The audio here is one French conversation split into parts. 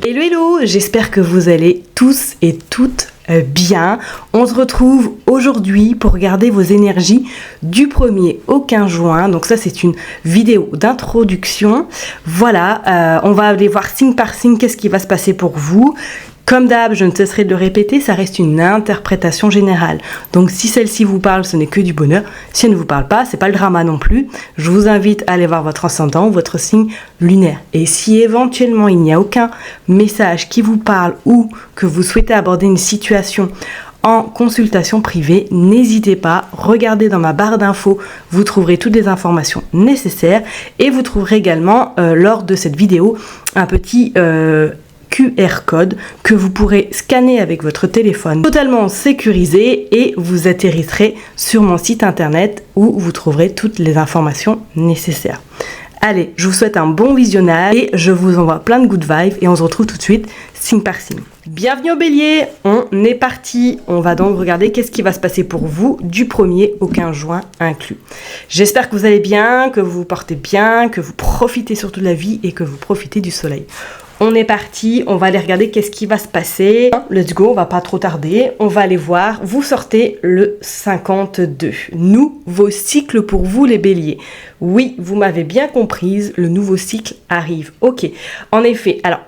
Hello hello, j'espère que vous allez tous et toutes bien. On se retrouve aujourd'hui pour regarder vos énergies du 1er au 15 juin. Donc ça c'est une vidéo d'introduction. Voilà, on va aller voir signe par signe qu'est-ce qui va se passer pour vous. Comme d'hab, je ne cesserai de le répéter, ça reste une interprétation générale. Donc si celle-ci vous parle, ce n'est que du bonheur. Si elle ne vous parle pas, c'est pas le drama non plus. Je vous invite à aller voir votre ascendant, votre signe lunaire. Et si éventuellement il n'y a aucun message qui vous parle ou que vous souhaitez aborder une situation en consultation privée, n'hésitez pas, regardez dans ma barre d'infos, vous trouverez toutes les informations nécessaires et vous trouverez également lors de cette vidéo un petit QR code que vous pourrez scanner avec votre téléphone, totalement sécurisé, et vous atterrirez sur mon site internet où vous trouverez toutes les informations nécessaires. Allez, je vous souhaite un bon visionnage et je vous envoie plein de good vibes et on se retrouve tout de suite signe par signe. Bienvenue au Bélier, on est parti. On va donc regarder qu'est-ce qui va se passer pour vous du 1er au 15 juin inclus. J'espère que vous allez bien, que vous vous portez bien, que vous profitez surtout de la vie et que vous profitez du soleil. On est parti, on va aller regarder qu'est-ce qui va se passer. Let's go, on va pas trop tarder. On va aller voir. Vous sortez le 52. Nouveau cycle pour vous les béliers. Oui, vous m'avez bien comprise, le nouveau cycle arrive. Ok, en effet, alors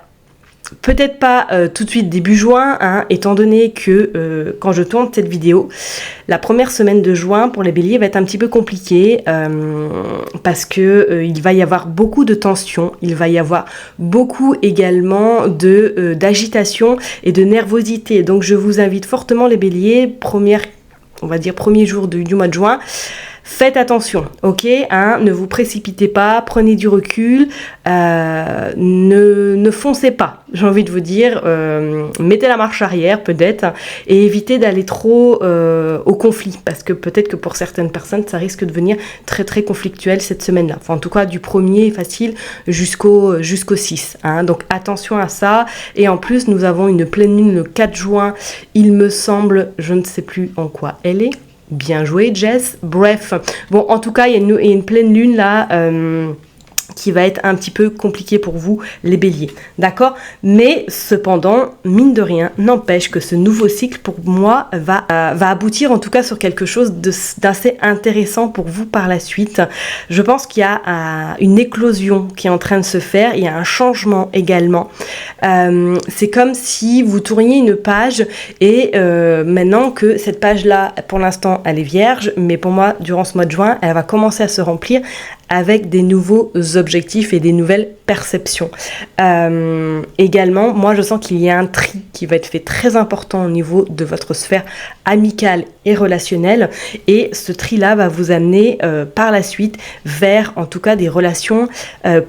peut-être pas tout de suite début juin, hein, étant donné que quand je tourne cette vidéo, la première semaine de juin pour les béliers va être un petit peu compliquée parce que il va y avoir beaucoup de tensions, il va y avoir beaucoup également d'agitation et de nervosité. Donc je vous invite fortement les béliers, on va dire premier jour du mois de juin. Faites attention, ok, hein, ne vous précipitez pas, prenez du recul, ne foncez pas, j'ai envie de vous dire, mettez la marche arrière peut-être et évitez d'aller trop au conflit, parce que peut-être que pour certaines personnes ça risque de devenir très très conflictuel cette semaine-là, enfin en tout cas du 1er facile jusqu'au 6, hein, donc attention à ça. Et en plus nous avons une pleine lune le 4 juin, il me semble, je ne sais plus en quoi elle est. Bien joué Jess. Bref, bon en tout cas il y a une pleine lune là qui va être un petit peu compliqué pour vous les béliers, d'accord, mais cependant mine de rien n'empêche que ce nouveau cycle pour moi va aboutir en tout cas sur quelque chose d'assez intéressant pour vous par la suite. Je pense qu'il y a une éclosion qui est en train de se faire, il y a un changement également, c'est comme si vous tourniez une page et maintenant que cette page là pour l'instant elle est vierge, mais pour moi durant ce mois de juin elle va commencer à se remplir avec des nouveaux objectifs et des nouvelles perceptions. Également, moi je sens qu'il y a un tri qui va être fait très important au niveau de votre sphère amicale et relationnelle, et ce tri-là va vous amener par la suite vers en tout cas des relations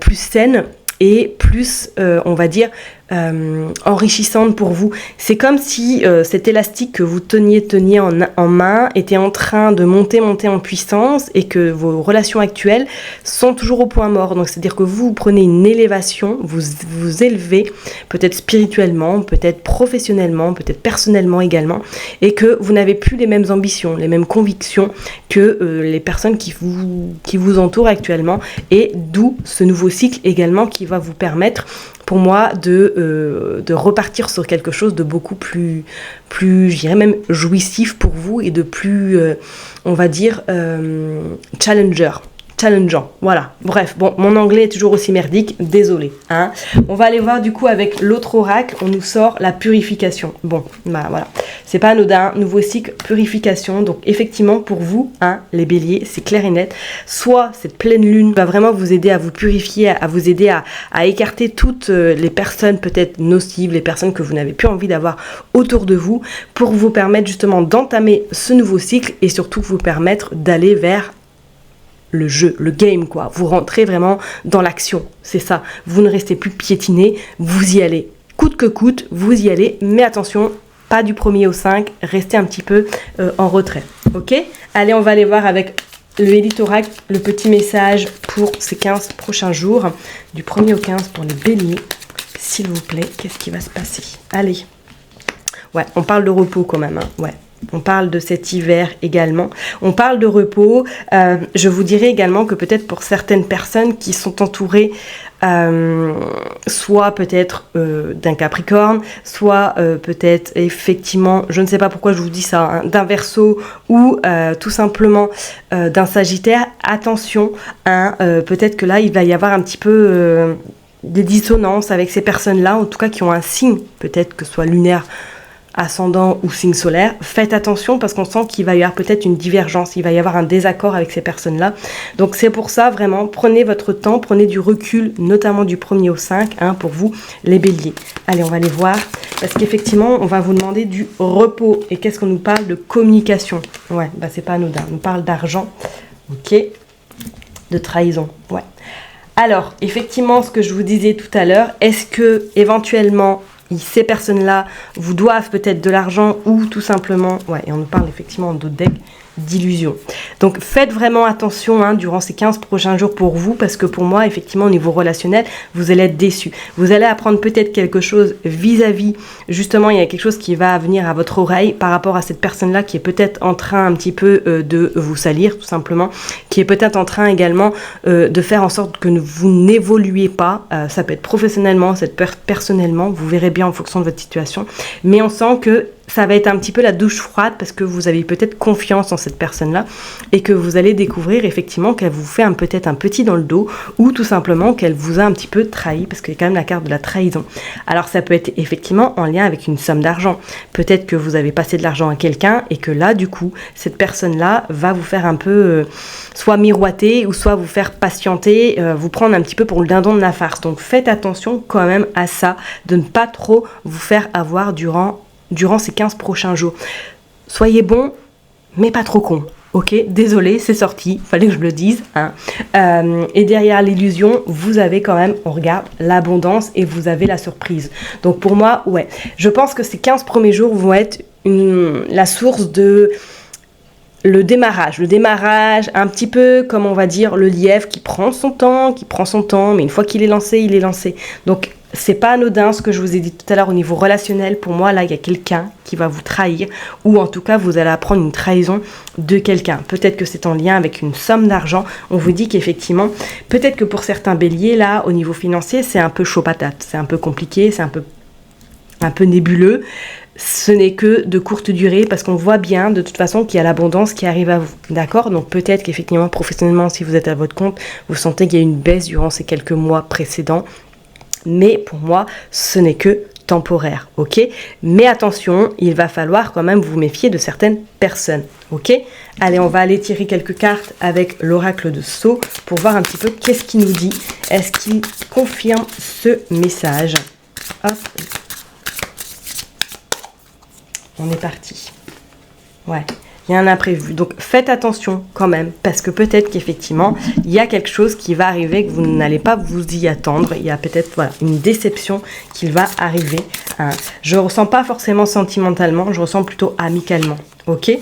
plus saines et plus, on va dire, enrichissante pour vous. C'est comme si cet élastique que vous teniez en main était en train de monter en puissance et que vos relations actuelles sont toujours au point mort. Donc c'est-à-dire que vous prenez une élévation, vous élevez peut-être spirituellement, peut-être professionnellement, peut-être personnellement également, et que vous n'avez plus les mêmes ambitions, les mêmes convictions que les personnes qui vous entourent actuellement, et d'où ce nouveau cycle également qui va vous permettre pour moi de repartir sur quelque chose de beaucoup plus je dirais même jouissif pour vous et de plus, on va dire, challengeant, voilà. Bref, bon, mon anglais est toujours aussi merdique, désolé, hein. On va aller voir du coup avec l'autre oracle, on nous sort la purification. Bon, bah voilà, c'est pas anodin, nouveau cycle, purification. Donc effectivement pour vous, hein, les béliers, c'est clair et net, soit cette pleine lune va vraiment vous aider à vous purifier, à vous aider à écarter toutes les personnes peut-être nocives, les personnes que vous n'avez plus envie d'avoir autour de vous, pour vous permettre justement d'entamer ce nouveau cycle et surtout vous permettre d'aller vers le jeu, le game quoi. Vous rentrez vraiment dans l'action, c'est ça. Vous ne restez plus piétiné, vous y allez. Coûte que coûte, vous y allez, mais attention, pas du 1er au 5, restez un petit peu en retrait, ok? Allez, on va aller voir avec le Élite Oracle, le petit message pour ces 15 prochains jours, du 1er au 15 pour les béliers. S'il vous plaît, qu'est-ce qui va se passer? Allez. Ouais, on parle de repos quand même, hein. Ouais. On parle de cet hiver également. On parle de repos. Je vous dirais également que peut-être pour certaines personnes qui sont entourées soit peut-être d'un Capricorne, soit peut-être effectivement, je ne sais pas pourquoi je vous dis ça, hein, d'un Verseau ou tout simplement d'un Sagittaire. Attention, hein, peut-être que là il va y avoir un petit peu des dissonances avec ces personnes-là, en tout cas qui ont un signe, peut-être que ce soit lunaire, ascendant ou signe solaire. Faites attention parce qu'on sent qu'il va y avoir peut-être une divergence, il va y avoir un désaccord avec ces personnes-là. Donc c'est pour ça vraiment, prenez votre temps, prenez du recul, notamment du 1er au 5, hein, pour vous les béliers. Allez, on va les voir parce qu'effectivement, on va vous demander du repos. Et qu'est-ce qu'on nous parle? De communication. Ouais, bah c'est pas anodin. On nous parle d'argent, ok, de trahison, ouais. Alors, effectivement, ce que je vous disais tout à l'heure, est-ce que éventuellement ces personnes-là vous doivent peut-être de l'argent ou tout simplement, ouais, et on nous parle effectivement d'autres decks, d'illusion. Donc faites vraiment attention hein, durant ces 15 prochains jours pour vous, parce que pour moi, effectivement, au niveau relationnel, vous allez être déçus. Vous allez apprendre peut-être quelque chose vis-à-vis, justement, il y a quelque chose qui va venir à votre oreille par rapport à cette personne-là qui est peut-être en train un petit peu de vous salir, tout simplement, qui est peut-être en train également de faire en sorte que vous n'évoluez pas. Ça peut être professionnellement, ça peut être personnellement, vous verrez bien en fonction de votre situation, mais on sent que ça va être un petit peu la douche froide parce que vous avez peut-être confiance en cette personne-là et que vous allez découvrir effectivement qu'elle vous fait peut-être un petit dans le dos ou tout simplement qu'elle vous a un petit peu trahi parce qu'il y a quand même la carte de la trahison. Alors ça peut être effectivement en lien avec une somme d'argent. Peut-être que vous avez passé de l'argent à quelqu'un et que là du coup cette personne-là va vous faire un peu soit miroiter ou soit vous faire patienter, vous prendre un petit peu pour le dindon de la farce. Donc faites attention quand même à ça, de ne pas trop vous faire avoir durant ces 15 prochains jours. Soyez bon, mais pas trop con. Ok, désolé, c'est sorti, fallait que je le dise. Hein. Et derrière l'illusion, vous avez quand même, on regarde, l'abondance et vous avez la surprise. Donc pour moi, ouais, je pense que ces 15 premiers jours vont être la source de le démarrage, un petit peu comme on va dire le lièvre qui prend son temps, mais une fois qu'il est lancé, il est lancé. Donc c'est pas anodin ce que je vous ai dit tout à l'heure au niveau relationnel. Pour moi, là, il y a quelqu'un qui va vous trahir ou en tout cas, vous allez apprendre une trahison de quelqu'un. Peut-être que c'est en lien avec une somme d'argent. On vous dit qu'effectivement, peut-être que pour certains béliers, là, au niveau financier, c'est un peu chaud patate. C'est un peu compliqué, c'est un peu nébuleux. Ce n'est que de courte durée parce qu'on voit bien de toute façon qu'il y a l'abondance qui arrive à vous, d'accord? Donc peut-être qu'effectivement professionnellement si vous êtes à votre compte, vous sentez qu'il y a une baisse durant ces quelques mois précédents, mais pour moi ce n'est que temporaire, ok? Mais attention, il va falloir quand même vous méfier de certaines personnes, ok? Allez, on va aller tirer quelques cartes avec l'oracle de Sceaux pour voir un petit peu qu'est-ce qu'il nous dit. Est-ce qu'il confirme ce message? Hop. On est parti. Ouais, il y a un imprévu. Donc faites attention quand même, parce que peut-être qu'effectivement, il y a quelque chose qui va arriver, que vous n'allez pas vous y attendre. Il y a peut-être voilà, une déception qui va arriver. Je ne ressens pas forcément sentimentalement, je ressens plutôt amicalement. Ok?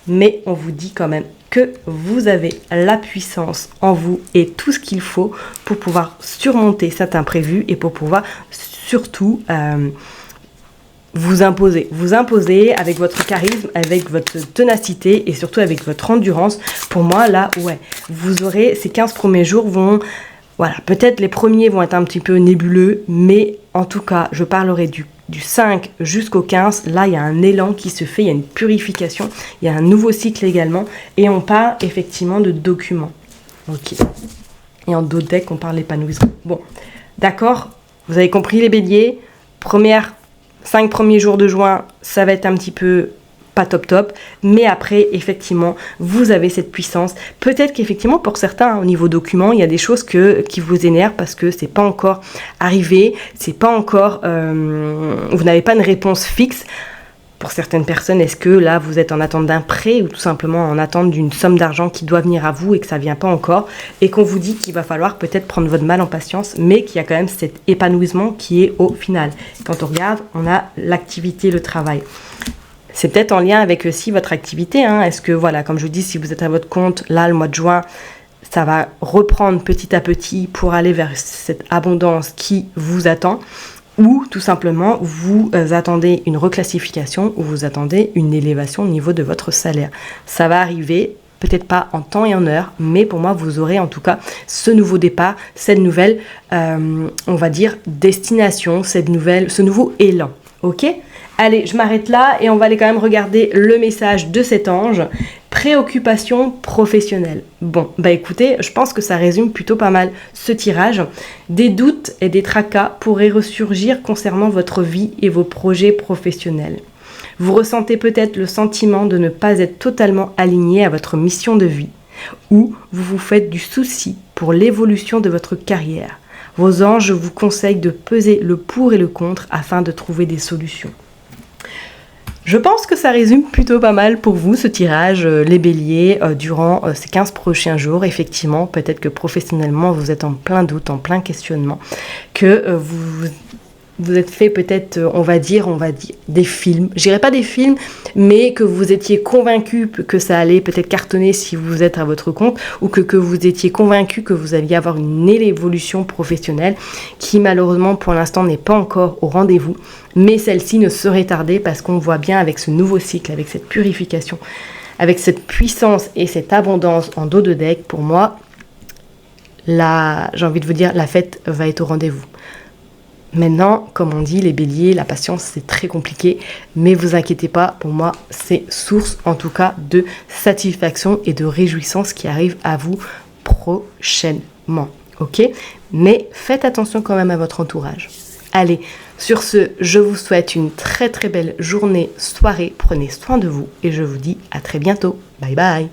Mais on vous dit quand même que vous avez la puissance en vous et tout ce qu'il faut pour pouvoir surmonter cet imprévu et pour pouvoir surtout... vous imposer avec votre charisme, avec votre ténacité et surtout avec votre endurance. Pour moi, là, ouais, vous aurez ces 15 premiers jours vont, voilà, peut-être les premiers vont être un petit peu nébuleux, mais en tout cas, je parlerai du 5 jusqu'au 15. Là, il y a un élan qui se fait, il y a une purification, il y a un nouveau cycle également, et on parle effectivement de documents. Ok. Et en d'autres decks, on parle d'épanouissement. Bon, d'accord, vous avez compris les béliers. 5 premiers jours de juin, ça va être un petit peu pas top, mais après, effectivement, vous avez cette puissance. Peut-être qu'effectivement, pour certains, au niveau document, il y a des choses qui vous énervent parce que c'est pas encore arrivé, c'est pas encore, vous n'avez pas une réponse fixe. Pour certaines personnes, est-ce que là, vous êtes en attente d'un prêt ou tout simplement en attente d'une somme d'argent qui doit venir à vous et que ça vient pas encore et qu'on vous dit qu'il va falloir peut-être prendre votre mal en patience, mais qu'il y a quand même cet épanouissement qui est au final. Quand on regarde, on a l'activité, le travail. C'est peut-être en lien avec aussi votre activité. Hein. Est-ce que, voilà, comme je vous dis, si vous êtes à votre compte, là, le mois de juin, ça va reprendre petit à petit pour aller vers cette abondance qui vous attend. ou tout simplement vous attendez une reclassification ou vous attendez une élévation au niveau de votre salaire. Ça va arriver, peut-être pas en temps et en heure, mais pour moi vous aurez en tout cas ce nouveau départ, cette nouvelle, on va dire, destination, ce nouveau élan. Ok ? Allez, je m'arrête là et on va aller quand même regarder le message de cet ange. Préoccupation professionnelle. Bon, bah écoutez, je pense que ça résume plutôt pas mal ce tirage. Des doutes et des tracas pourraient ressurgir concernant votre vie et vos projets professionnels. Vous ressentez peut-être le sentiment de ne pas être totalement aligné à votre mission de vie, ou vous vous faites du souci pour l'évolution de votre carrière. Vos anges vous conseillent de peser le pour et le contre afin de trouver des solutions. Je pense que ça résume plutôt pas mal pour vous ce tirage, les béliers, durant ces 15 prochains jours. Effectivement, peut-être que professionnellement, vous êtes en plein doute, en plein questionnement, que vous êtes fait peut-être, on va dire, des films. Je dirais pas des films, mais que vous étiez convaincu que ça allait peut-être cartonner si vous êtes à votre compte, ou que vous étiez convaincu que vous alliez avoir une évolution professionnelle qui malheureusement pour l'instant n'est pas encore au rendez-vous, mais celle-ci ne saurait tarder parce qu'on voit bien avec ce nouveau cycle, avec cette purification, avec cette puissance et cette abondance en dos de deck, pour moi, j'ai envie de vous dire, la fête va être au rendez-vous. Maintenant, comme on dit, les béliers, la patience, c'est très compliqué, mais vous inquiétez pas, pour moi, c'est source, en tout cas, de satisfaction et de réjouissance qui arrive à vous prochainement, ok ? Mais faites attention quand même à votre entourage. Allez, sur ce, je vous souhaite une très très belle journée, soirée, prenez soin de vous, et je vous dis à très bientôt. Bye bye.